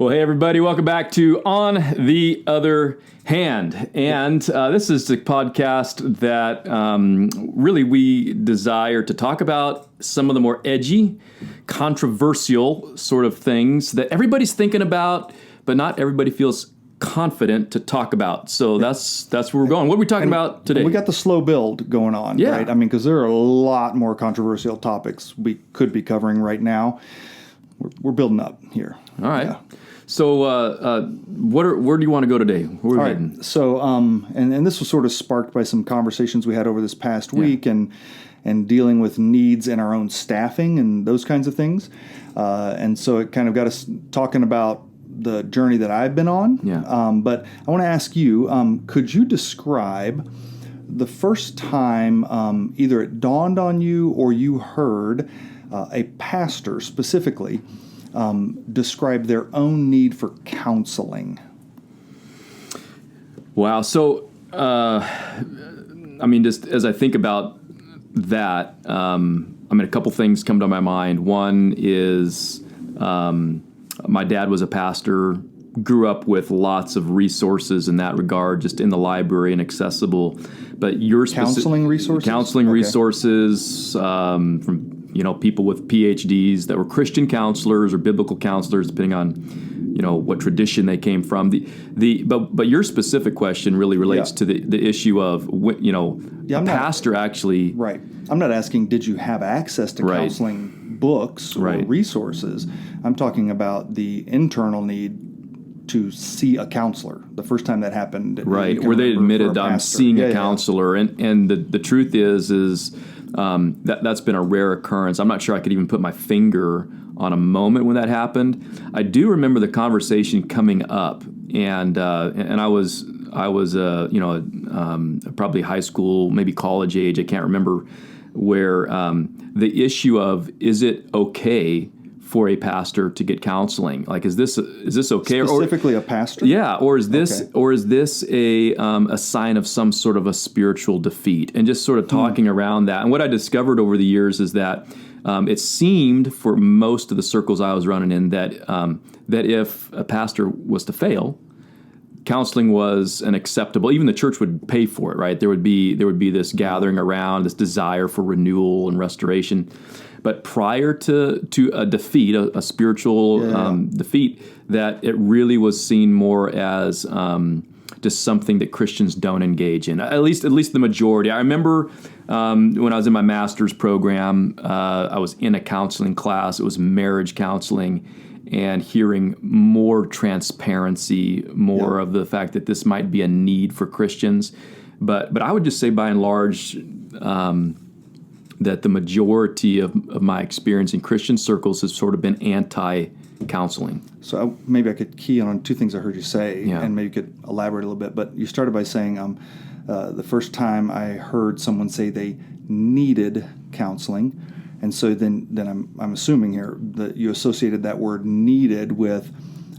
Well, hey, everybody, welcome back to On the Other Hand. And this is the podcast that really we desire to talk about some of the more edgy, controversial sort of things that everybody's thinking about, but not everybody feels confident to talk about. So that's where we're going. What are we talking about today? We got the slow build going on, right? I mean, because there are a lot more controversial topics we could be covering right now. We're building up here. All right. Yeah. So, where do you want to go today? Where are we heading? So, and this was sort of sparked by some conversations we had over this past week, and dealing with needs in our own staffing and those kinds of things. And so it kind of got us talking about the journey that I've been on. Yeah. But I want to ask you, could you describe the first time either it dawned on you or you heard a pastor specifically describe their own need for counseling? Wow. So, I mean, just as I think about that, a couple things come to my mind. One is my dad was a pastor, grew up with lots of resources in that regard, just in the library and accessible. But your counseling resources? Counseling resources from people with PhDs that were Christian counselors or biblical counselors, depending on, what tradition they came from. But your specific question really relates to the issue of, pastor actually. Right. I'm not asking, did you have access to counseling books or resources? I'm talking about the internal need to see a counselor. The first time that happened. Right. Where they admitted, I'm seeing a counselor. Yeah. And the truth is that's been a rare occurrence. I'm not sure I could even put my finger on a moment when that happened. I do remember the conversation coming up, and I was probably high school, maybe college age. I can't remember, where the issue of, is it okay for a pastor to get counseling? Like, is this okay? Specifically a pastor? Yeah, or is this a sign of some sort of a spiritual defeat? And just sort of talking around that. And what I discovered over the years is that it seemed for most of the circles I was running in that if a pastor was to fail, counseling was an acceptable. Even the church would pay for it, right? There would be this gathering around, this desire for renewal and restoration. But prior to a defeat, a spiritual defeat, that it really was seen more as just something that Christians don't engage in. At least the majority. I remember when I was in my master's program, I was in a counseling class. It was marriage counseling, and hearing more transparency, more of the fact that this might be a need for Christians. But I would just say, by and large, that the majority of my experience in Christian circles has sort of been anti-counseling. So maybe I could key on two things I heard you say, and maybe you could elaborate a little bit. But you started by saying the first time I heard someone say they needed counseling, and so then I'm assuming here that you associated that word needed with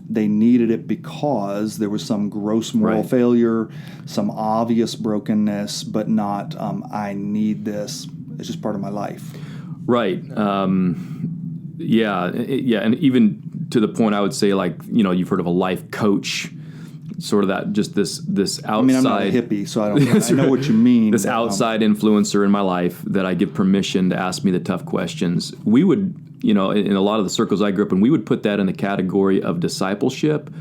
they needed it because there was some gross moral failure, some obvious brokenness, but not I need this. It's just part of my life. Right. And even to the point, I would say, you've heard of a life coach, sort of that, just this outside. I mean, I'm not a hippie, so I know what you mean. This outside influencer in my life that I give permission to ask me the tough questions. We would, in a lot of the circles I grew up in, we would put that in the category of discipleship,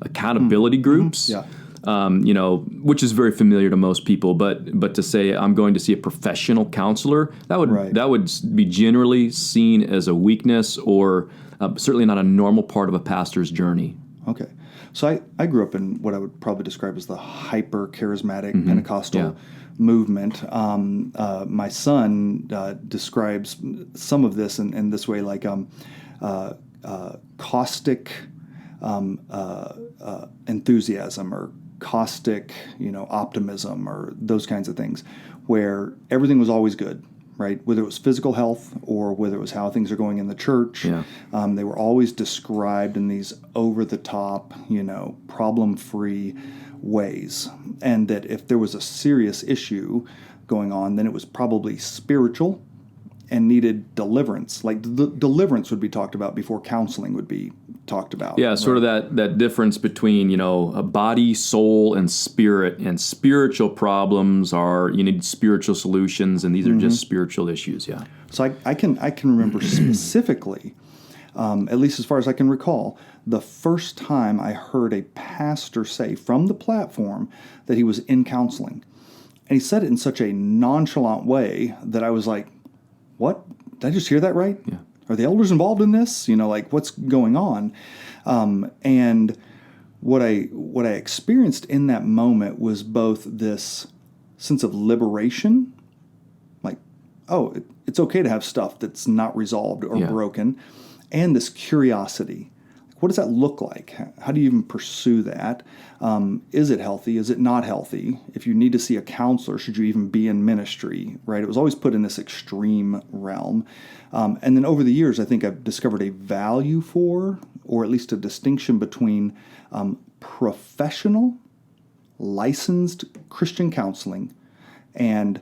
accountability groups. Yeah. Which is very familiar to most people, but to say I'm going to see a professional counselor, that would be generally seen as a weakness, or certainly not a normal part of a pastor's journey. Okay. So I grew up in what I would probably describe as the hyper-charismatic Pentecostal movement. My son describes some of this in this way, like caustic enthusiasm, or caustic, optimism, or those kinds of things, where everything was always good, right? Whether it was physical health or whether it was how things are going in the church, they were always described in these over-the-top, problem-free ways. And that if there was a serious issue going on, then it was probably spiritual and needed deliverance. Like deliverance would be talked about before counseling would be talked about. Yeah, sort of that difference between, a body, soul, and spirit. And spiritual problems are, you need spiritual solutions, and these are just spiritual issues, yeah. So I can remember specifically, at least as far as I can recall, the first time I heard a pastor say from the platform that he was in counseling. And he said it in such a nonchalant way that I was like, what? Did I just hear that right? Yeah. Are the elders involved in this? What's going on? And what I experienced in that moment was both this sense of liberation, like, oh, it's okay to have stuff that's not resolved or broken, and this curiosity. What does that look like? How do you even pursue that? Is it healthy? Is it not healthy? If you need to see a counselor, should you even be in ministry, right? It was always put in this extreme realm. And then over the years, I think I've discovered a value for, or at least a distinction between professional, licensed Christian counseling and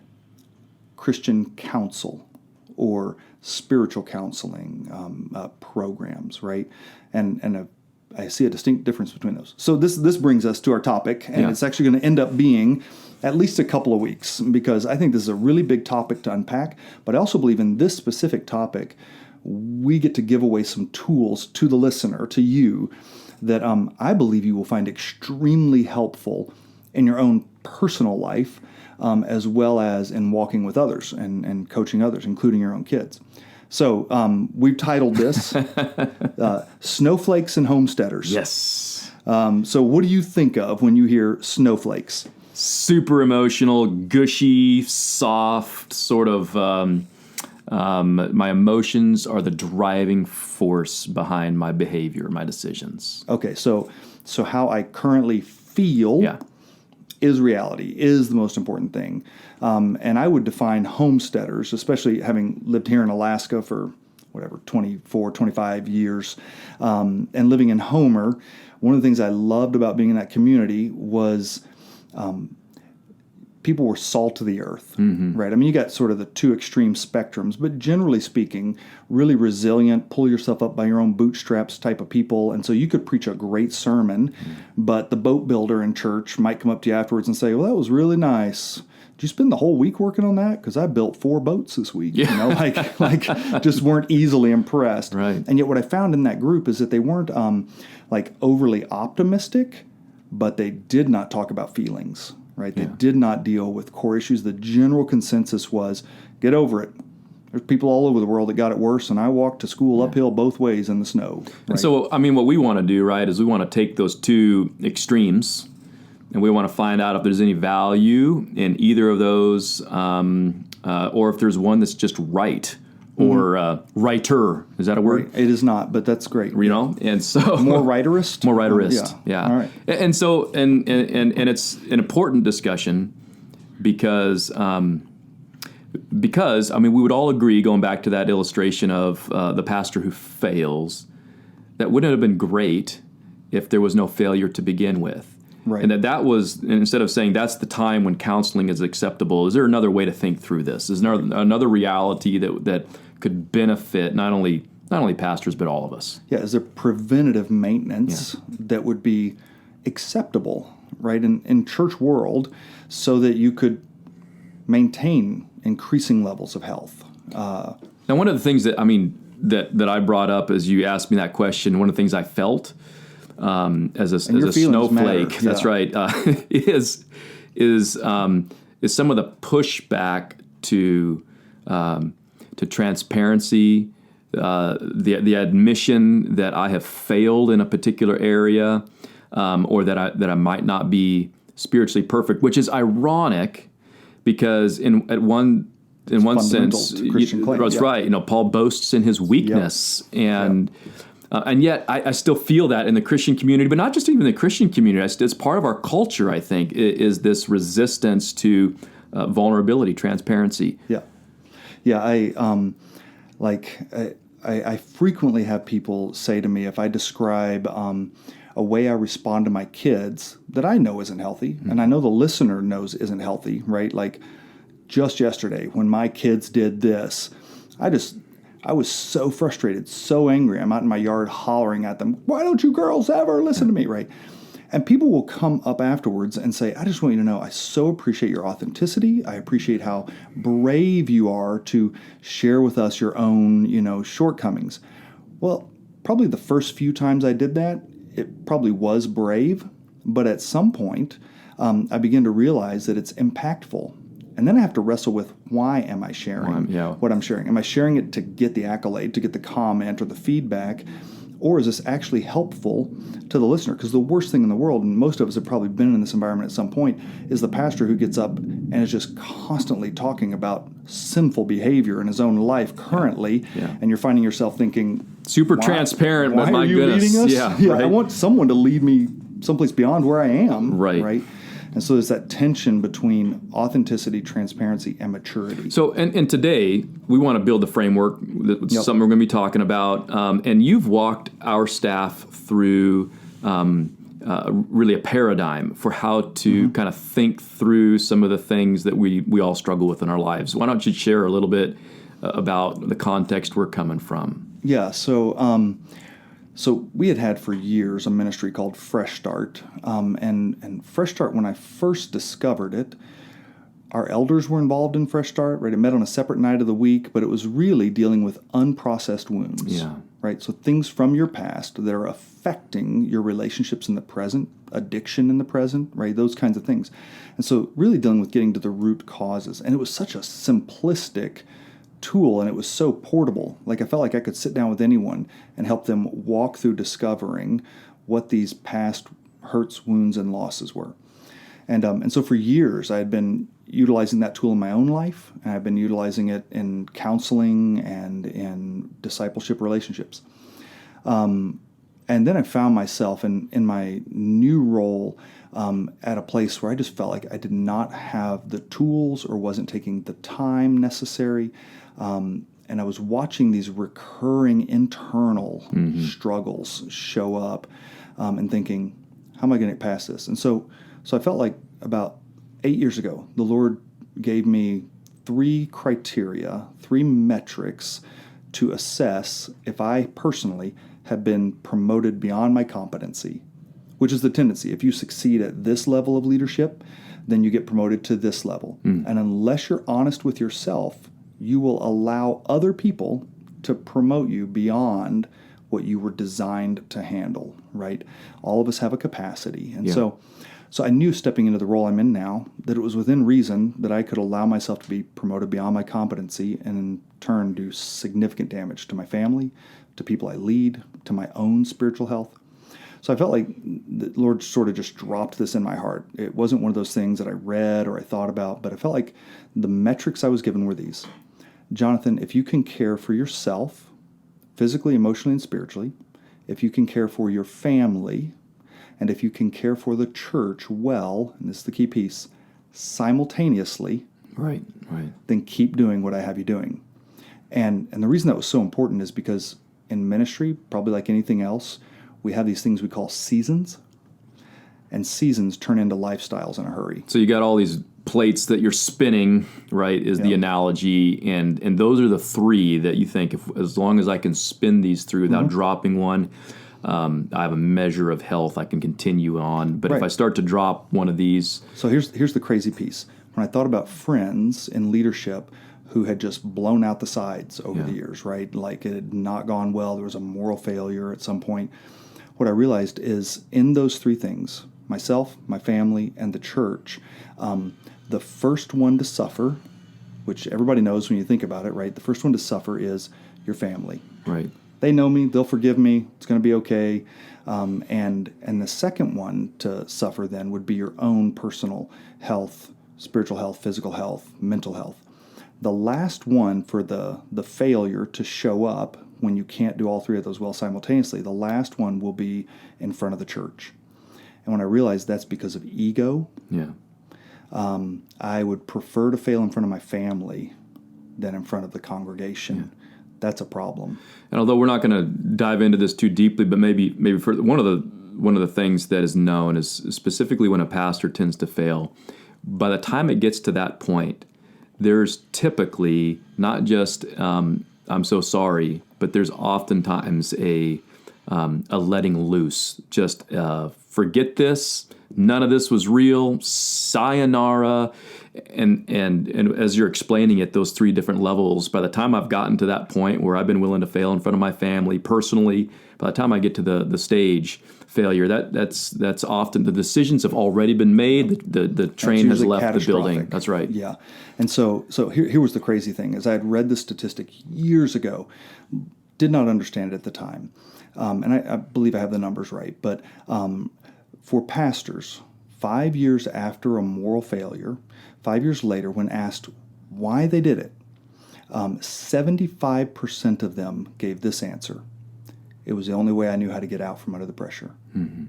Christian counsel or spiritual counseling programs, right? And I see a distinct difference between those. So this brings us to our topic, and it's actually going to end up being at least a couple of weeks, because I think this is a really big topic to unpack, but I also believe in this specific topic, we get to give away some tools to the listener, to you, that I believe you will find extremely helpful in your own personal life, as well as in walking with others and coaching others, including your own kids. So we've titled this Snowflakes and Homesteaders. Yes. So what do you think of when you hear snowflakes? Super emotional, gushy, soft, sort of my emotions are the driving force behind my behavior, my decisions. Okay, so how I currently feel is reality, is the most important thing. And I would define homesteaders, especially having lived here in Alaska for 24, 25 years, and living in Homer. One of the things I loved about being in that community was people were salt of the earth, right? I mean, you got sort of the two extreme spectrums, but generally speaking, really resilient, pull yourself up by your own bootstraps type of people. And so you could preach a great sermon, but the boat builder in church might come up to you afterwards and say, well, that was really nice. Did you spend the whole week working on that? Because I built 4 boats this week. Like just weren't easily impressed. Right. And yet what I found in that group is that they weren't overly optimistic, but they did not talk about feelings. Right? They did not deal with core issues. The general consensus was, get over it. There's people all over the world that got it worse, and I walked to school uphill both ways in the snow. Right? And so, I mean, what we want to do, right, is we want to take those two extremes, and we want to find out if there's any value in either of those, or if there's one that's just right. Or writer, is that a word? Right. It is not, but that's great. And so more writerist. More writerist, yeah. All right. And so, and it's an important discussion because I mean, we would all agree, going back to that illustration of the pastor who fails, that wouldn't have been great if there was no failure to begin with. Right. And that was, instead of saying that's the time when counseling is acceptable, is there another way to think through this? Is there another reality that could benefit not only pastors, but all of us? Yeah, is there preventative maintenance that would be acceptable, right, in church world, so that you could maintain increasing levels of health? Now, one of the things that I brought up as you asked me that question, one of the things I felt as a snowflake, that's right, is some of the pushback to transparency, the admission that I have failed in a particular area, or that I might not be spiritually perfect, which is ironic because in one sense, that's right. Paul boasts in his weakness, and yet I still feel that in the Christian community, but not just even the Christian community. It's part of our culture, I think, is this resistance to vulnerability, transparency. Yeah. I frequently have people say to me, if I describe a way I respond to my kids that I know isn't healthy, and I know the listener knows isn't healthy, right? Like just yesterday when my kids did this, I was so frustrated, so angry. I'm out in my yard hollering at them, why don't you girls ever listen to me, right? And people will come up afterwards and say, I just want you to know I so appreciate your authenticity. I appreciate how brave you are to share with us your own, shortcomings. Well, probably the first few times I did that, it probably was brave. But at some point, I began to realize that it's impactful. And then I have to wrestle with, why am I sharing what I'm sharing? Am I sharing it to get the accolade, to get the comment or the feedback? Or is this actually helpful to the listener? Because the worst thing in the world, and most of us have probably been in this environment at some point, is the pastor who gets up and is just constantly talking about sinful behavior in his own life currently. Yeah. And you're finding yourself thinking, super transparent, but my goodness. Leading us? Yeah, right? I want someone to lead me someplace beyond where I am. Right. And so there's that tension between authenticity, transparency, and maturity. So, and today, we want to build the framework. That's something we're going to be talking about. And you've walked our staff through really a paradigm for how to kind of think through some of the things that we all struggle with in our lives. Why don't you share a little bit about the context we're coming from? Yeah, So we had for years a ministry called Fresh Start, and Fresh Start, when I first discovered it, our elders were involved in Fresh Start, right? It met on a separate night of the week, but it was really dealing with unprocessed wounds, right? So things from your past that are affecting your relationships in the present, addiction in the present, right? Those kinds of things. And so really dealing with getting to the root causes. And it was such a simplistic tool, and it was so portable. Like I felt like I could sit down with anyone and help them walk through discovering what these past hurts, wounds, and losses were. And so for years I had been utilizing that tool in my own life, and I've been utilizing it in counseling and in discipleship relationships. And then I found myself in my new role at a place where I just felt like I did not have the tools or wasn't taking the time necessary. And I was watching these recurring internal struggles show up and thinking, how am I going to get past this? And so I felt like about 8 years ago, the Lord gave me 3 criteria, 3 metrics to assess if I personally have been promoted beyond my competency, which is the tendency. If you succeed at this level of leadership, then you get promoted to this level. And unless you're honest with yourself, you will allow other people to promote you beyond what you were designed to handle, right? All of us have a capacity. And so I knew stepping into the role I'm in now that it was within reason that I could allow myself to be promoted beyond my competency and in turn do significant damage to my family, to people I lead, to my own spiritual health. So I felt like the Lord sort of just dropped this in my heart. It wasn't one of those things that I read or I thought about, but I felt like the metrics I was given were these. Jonathan, if you can care for yourself, physically, emotionally, and spiritually, if you can care for your family, and if you can care for the church well, and this is the key piece, simultaneously, right, then keep doing what I have you doing. And the reason that was so important is because in ministry, probably like anything else, we have these things we call seasons, and seasons turn into lifestyles in a hurry. So you got all these plates that you're spinning, right, is the analogy, and those are the 3 that you think, as long as I can spin these through without dropping one, I have a measure of health, I can continue on. But if I start to drop one of these... So here's the crazy piece. When I thought about friends in leadership who had just blown out the sides over the years, right, like it had not gone well, there was a moral failure at some point, what I realized is in those 3 things, myself, my family, and the church, the first one to suffer, which everybody knows when you think about it, right? The first one to suffer is your family. Right. They know me. They'll forgive me. It's going to be okay. And the second one to suffer then would be your own personal health, spiritual health, physical health, mental health. The last one for the failure to show up when you can't do all 3 of those well simultaneously, the last one will be in front of the church. And when I realized that's because of ego, I would prefer to fail in front of my family than in front of the congregation. That's a problem. And although we're not going to dive into this too deeply, but maybe for one of the things that is known is specifically when a pastor tends to fail, by the time it gets to that point, there's typically not just a I'm so sorry, but there's oftentimes a letting loose. Just forget this. None of this was real. Sayonara. And as you're explaining it, those three different levels, by the time I've gotten to that point where I've been willing to fail in front of my family personally, by the time I get to the stage failure, that's often the decisions have already been made. The train has left the building. That's right. Yeah. And so here was the crazy thing is I had read this statistic years ago, did not understand it at the time. And I believe I have the numbers right, but for pastors, 5 years after a moral failure, 5 years later, when asked why they did it, 75% of them gave this answer. It was the only way I knew how to get out from under the pressure,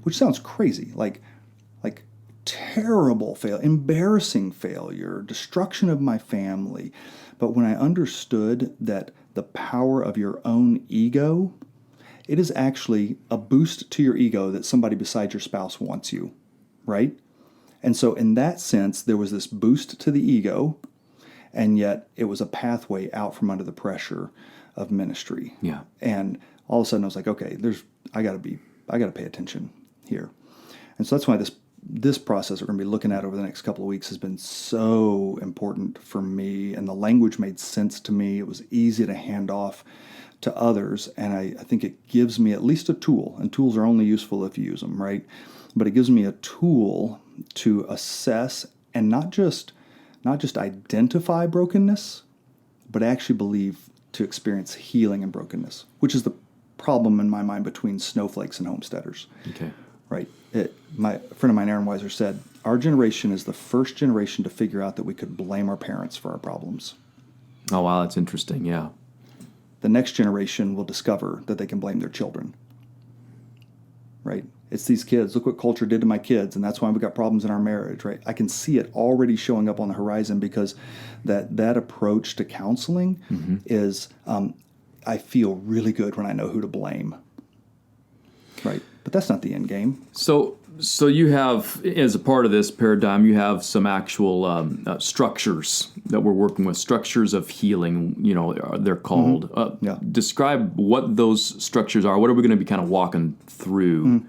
which sounds crazy, like terrible failure, embarrassing failure, destruction of my family. But when I understood that the power of your own ego, it is actually a boost to your ego that somebody beside your spouse wants you, right? And so in that sense, there was this boost to the ego, and yet it was a pathway out from under the pressure of ministry. Yeah. And all of a sudden I was like, okay, I got to pay attention here. And so that's why this process we're going to be looking at over the next couple of weeks has been so important for me, and the language made sense to me. It was easy to hand off to others, and I think it gives me at least a tool, and tools are only useful if you use them, right? But it gives me a tool to assess and not just identify brokenness, but actually believe to experience healing in brokenness, which is the problem in my mind between snowflakes and homesteaders. Okay. Right. A friend of mine, Aaron Weiser, said, our generation is the first generation to figure out that we could blame our parents for our problems. Oh, wow, that's interesting, yeah. The next generation will discover that they can blame their children. Right? It's these kids. Look what culture did to my kids, and that's why we got problems in our marriage, right? I can see it already showing up on the horizon because that approach to counseling is, I feel really good when I know who to blame. Right? But that's not the end game. So you have, as a part of this paradigm, you have some actual structures that we're working with, structures of healing, they're called. Describe what those structures are. What are we going to be kind of walking through?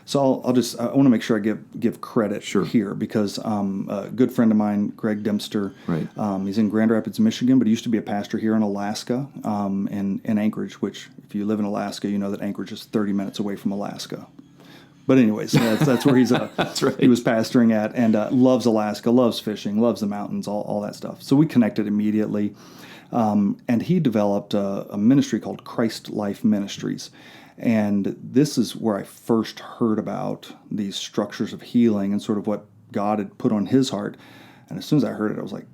So I want to make sure I give credit here because a good friend of mine, Greg Dempster, right. He's in Grand Rapids, Michigan, but he used to be a pastor here in Alaska, in Anchorage, which if you live in Alaska, you know that Anchorage is 30 minutes away from Alaska. But anyways, that's where he's that's right. He was pastoring at, and loves Alaska, loves fishing, loves the mountains, all that stuff. So we connected immediately, and he developed a ministry called Christ Life Ministries. And this is where I first heard about these structures of healing and sort of what God had put on his heart. And as soon as I heard it, I was like,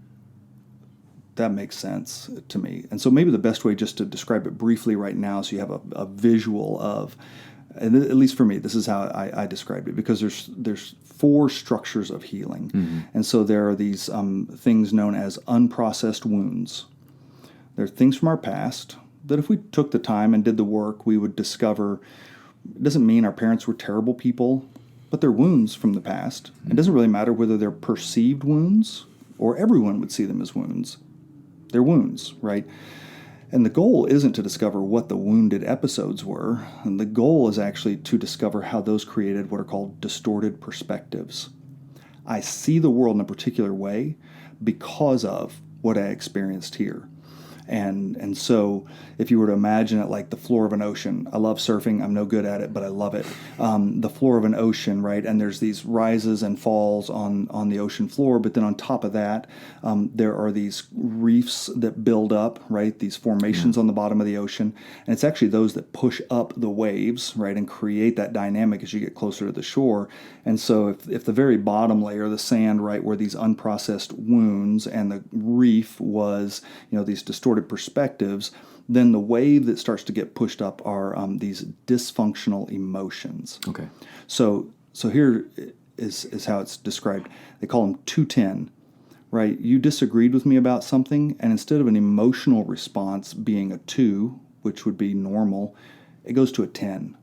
that makes sense to me. And so maybe the best way just to describe it briefly right now so you have a visual of, and at least for me, this is how I described it, because there's 4 structures of healing. And so there are these things known as unprocessed wounds. They're things from our past that if we took the time and did the work, we would discover it doesn't mean our parents were terrible people, but they're wounds from the past. It doesn't really matter whether they're perceived wounds or everyone would see them as wounds. They're wounds, right? And the goal isn't to discover what the wounded episodes were. And the goal is actually to discover how those created what are called distorted perspectives. I see the world in a particular way because of what I experienced here. And so if you were to imagine it like the floor of an ocean, I love surfing, I'm no good at it, but I love it. The floor of an ocean, right? And there's these rises and falls on the ocean floor, but then on top of that, there are these reefs that build up, right? These formations on the bottom of the ocean. And it's actually those that push up the waves, right? And create that dynamic as you get closer to the shore. And so if the very bottom layer, the sand, right, were these unprocessed wounds and the reef was, these distorted perspectives, then the wave that starts to get pushed up are these dysfunctional emotions. Okay. So here is how it's described. They call them 210, right? You disagreed with me about something, and instead of an emotional response being a 2, which would be normal, it goes to a 10.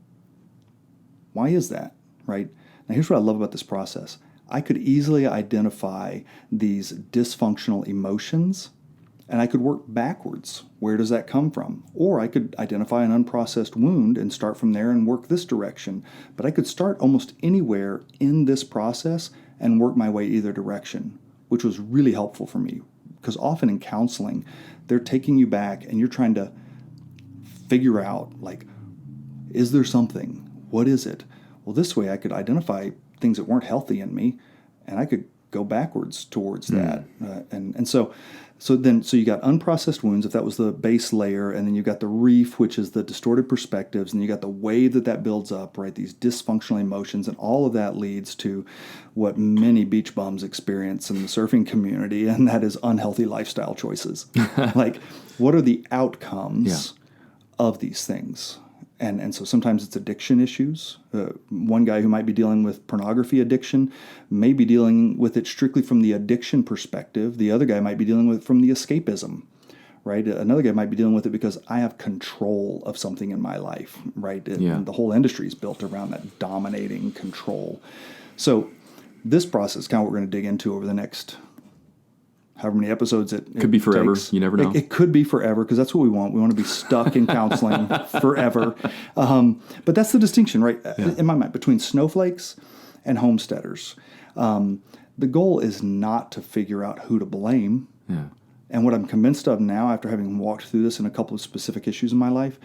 Why is that, right? Now here's what I love about this process. I could easily identify these dysfunctional emotions And I could work backwards. Where does that come from? Or I could identify an unprocessed wound and start from there and work this direction. But I could start almost anywhere in this process and work my way either direction, which was really helpful for me. Because often in counseling, they're taking you back and you're trying to figure out, like, is there something? What is it? Well, this way I could identify things that weren't healthy in me, and I could go backwards towards that. So you got unprocessed wounds, if that was the base layer, and then you got the reef, which is the distorted perspectives, and you got the wave that builds up, right? These dysfunctional emotions, and all of that leads to what many beach bums experience in the surfing community, and that is unhealthy lifestyle choices. Like, what are the outcomes of these things? And so sometimes it's addiction issues. One guy who might be dealing with pornography addiction may be dealing with it strictly from the addiction perspective. The other guy might be dealing with it from the escapism, right? Another guy might be dealing with it because I have control of something in my life, right? And the whole industry is built around that dominating control. So this process is kind of what we're going to dig into over the next however many episodes it could be forever. Takes. You never know. It could be forever because that's what we want. We want to be stuck in counseling forever. But that's the distinction, right? In my mind, between snowflakes and homesteaders. The goal is not to figure out who to blame. Yeah. And what I'm convinced of now, after having walked through this in a couple of specific issues in my life,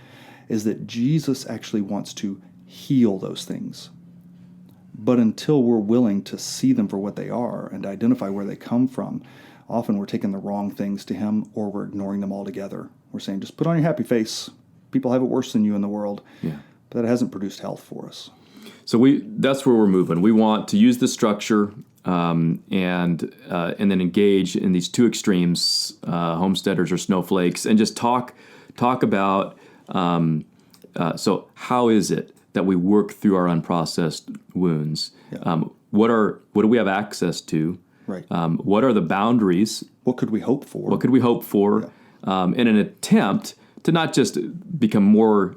is that Jesus actually wants to heal those things. But until we're willing to see them for what they are and identify where they come from, often we're taking the wrong things to him, or we're ignoring them altogether. We're saying, just put on your happy face. People have it worse than you in the world. Yeah. But that hasn't produced health for us. So that's where we're moving. We want to use the structure and then engage in these two extremes, homesteaders or snowflakes, and just talk about, so how is it that we work through our unprocessed wounds? Yeah. What do we have access to? Right. What are the boundaries? What could we hope for? What could we hope for? Yeah. In an attempt to not just become more,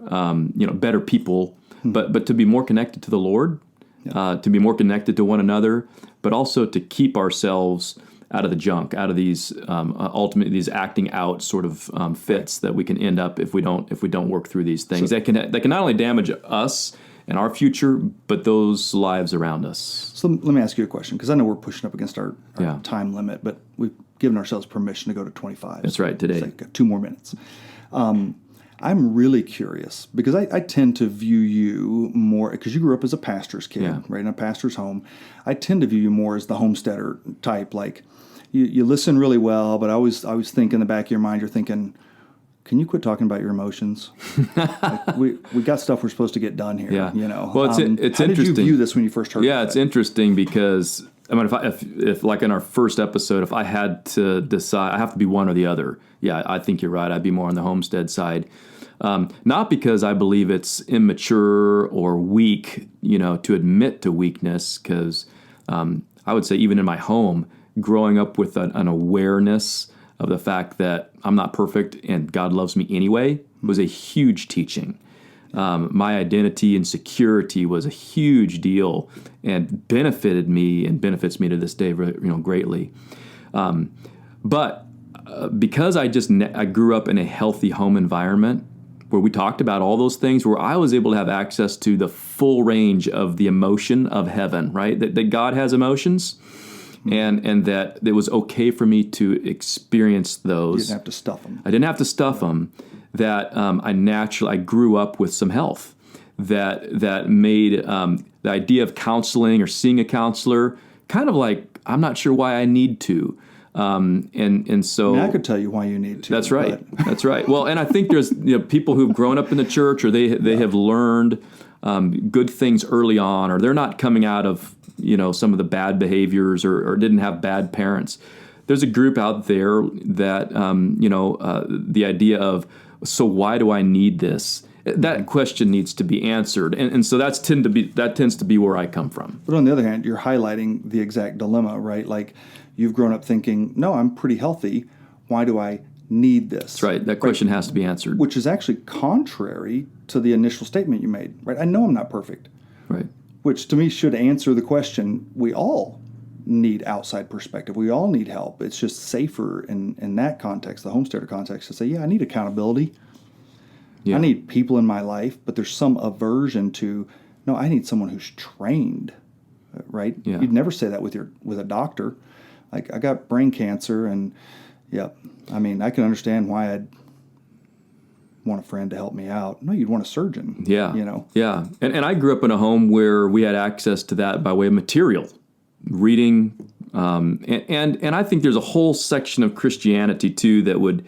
better people, but to be more connected to the Lord, to be more connected to one another, but also to keep ourselves out of the junk, out of these ultimately these acting out sort of fits that we can end up if we don't work through these things that can not only damage us and our future, but those lives around us. So let me ask you a question, because I know we're pushing up against our time limit, but we've given ourselves permission to go to 25. That's right, today. So I've got 2 more minutes. I'm really curious, because I tend to view you more, because you grew up as a pastor's kid, right, in a pastor's home. I tend to view you more as the homesteader type, like you listen really well, but I always think in the back of your mind, you're thinking, can you quit talking about your emotions? Like we got stuff we're supposed to get done here. Yeah. Well, it's how interesting. Did you view this when you first heard? Yeah, it's interesting because I mean, if like in our first episode, if I had to decide, I have to be one or the other. Yeah, I think you're right. I'd be more on the homestead side. Not because I believe it's immature or weak, to admit to weakness. Because I would say even in my home, growing up with an awareness of the fact that I'm not perfect and God loves me anyway was a huge teaching. My identity and security was a huge deal and benefited me and benefits me to this day, greatly. But because I grew up in a healthy home environment where we talked about all those things, where I was able to have access to the full range of the emotion of heaven, right? That God has emotions. And that it was okay for me to experience those. You didn't have to stuff them. I didn't have to stuff them. That I grew up with some health. That made the idea of counseling or seeing a counselor kind of like, I'm not sure why I need to. And so I could tell you why you need to. That's right. That's right. Well, and I think there's people who've grown up in the church, or they have learned good things early on, or they're not coming out of some of the bad behaviors, or didn't have bad parents. There's a group out there that the idea of, so why do I need this? That question needs to be answered, and so that tends to be where I come from. But on the other hand, you're highlighting the exact dilemma, right? Like you've grown up thinking, no, I'm pretty healthy. Why do I need this? That's right. That question has to be answered, which is actually contrary to the initial statement you made, right? I know I'm not perfect, right? Which to me should answer the question we all need outside perspective. We all need help. It's just safer in that context, the homesteader context, to say, yeah, I need accountability. Yeah. I need people in my life, but there's some aversion to, no, I need someone who's trained, right? Yeah. You'd never say that with a doctor. Like, I got brain cancer, and I mean, I can understand why I'd want a friend to help me out. No, you'd want a surgeon. Yeah. Yeah. And I grew up in a home where we had access to that by way of material, reading, and I think there's a whole section of Christianity too that would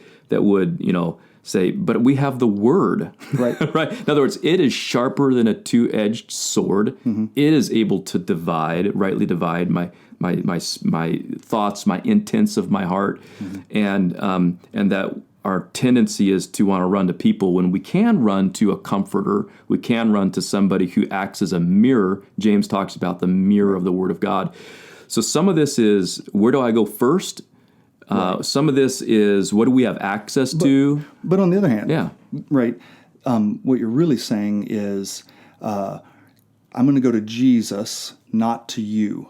say, but we have the Word, right? Right. In other words, it is sharper than a two-edged sword. Mm-hmm. It is able to rightly divide my thoughts, my intents of my heart, mm-hmm. and that our tendency is to want to run to people when we can run to a comforter. We can run to somebody who acts as a mirror. James talks about the mirror of the Word of God. So some of this is, where do I go first? Right. Some of this is, what do we have access to? But on the other hand, right, what you're really saying is, I'm going to go to Jesus, not to you.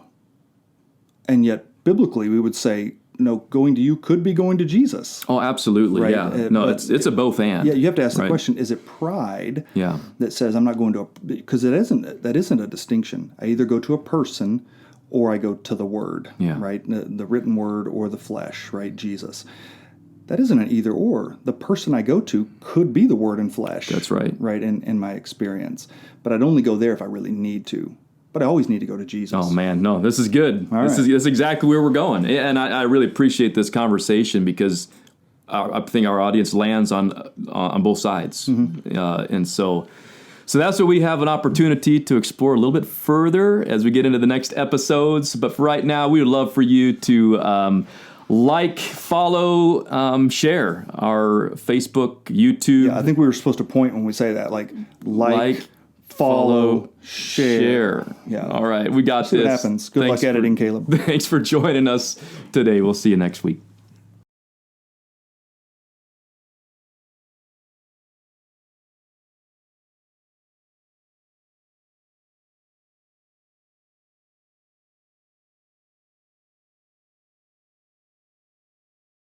And yet, biblically, we would say, no, going to you could be going to Jesus. Oh, absolutely, right? Yeah. No, it's a both and. Yeah, you have to ask the question, is it pride that says I'm not going to because that isn't a distinction. I either go to a person or I go to the Word, right? The written Word or the flesh, right? Jesus. That isn't an either or. The person I go to could be the Word and flesh. That's right. Right, in my experience. But I'd only go there if I really need to. But I always need to go to Jesus. Oh, man. No, this is good. This is exactly where we're going. And I really appreciate this conversation because I think our audience lands on both sides. Mm-hmm. And so that's what we have an opportunity to explore a little bit further as we get into the next episodes. But for right now, we would love for you to follow, share our Facebook, YouTube. Yeah, I think we were supposed to point when we say that, like follow, share. Yeah. All right. We got this. See what happens. Good luck editing, Caleb. Thanks for joining us today. We'll see you next week.